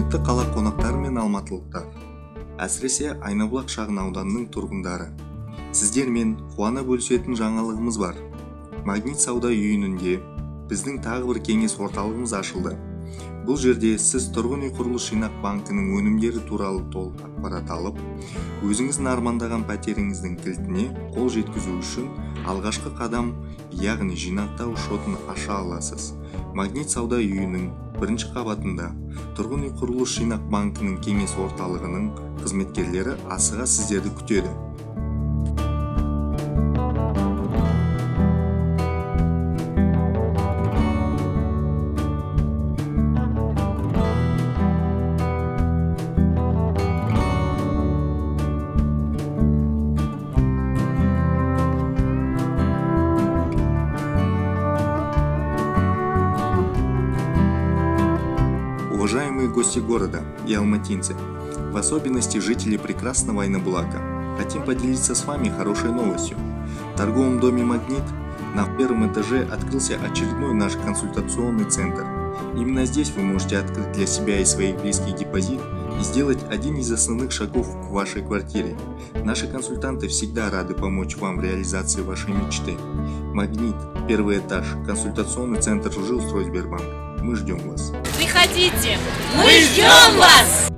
Құрметті қала қонақтары мен алматылықтар, әсіресе Айнабұлақ шағын ауданының тұрғындары, сіздермен қуана бөлісетін жаңалығымыз бар. Магнит сауда үйінінде біздің тағы бір кеңес орталығымыз ашылды. Бұл жерде сіз тұрғын үй құрылыс жинақ банкінің өнімдері туралы толық ақпарат алып, өзіңіздің армандаған пәтеріңіздің кілтіне қол жеткізу үшін алғашқы қадам, яғни жинақтау шотын аша аласыз. Магнит сауда үйінің бірінші қабатында тұрғын үй құрылыс жинақ банкінің кеңес орталығының қызметкерлері асыға сіздерді күтеді. Уважаемые гости города и алматинцы, в особенности жители прекрасного Айнабулака, хотим поделиться с вами хорошей новостью. В торговом доме «Магнит» на первом этаже открылся очередной наш консультационный центр. Именно здесь вы можете открыть для себя и своих близких депозит и сделать один из основных шагов к вашей квартире. Наши консультанты всегда рады помочь вам в реализации вашей мечты. «Магнит», первый этаж, консультационный центр жилстройсбербанк. Мы ждем вас. Приходите, мы ждем вас!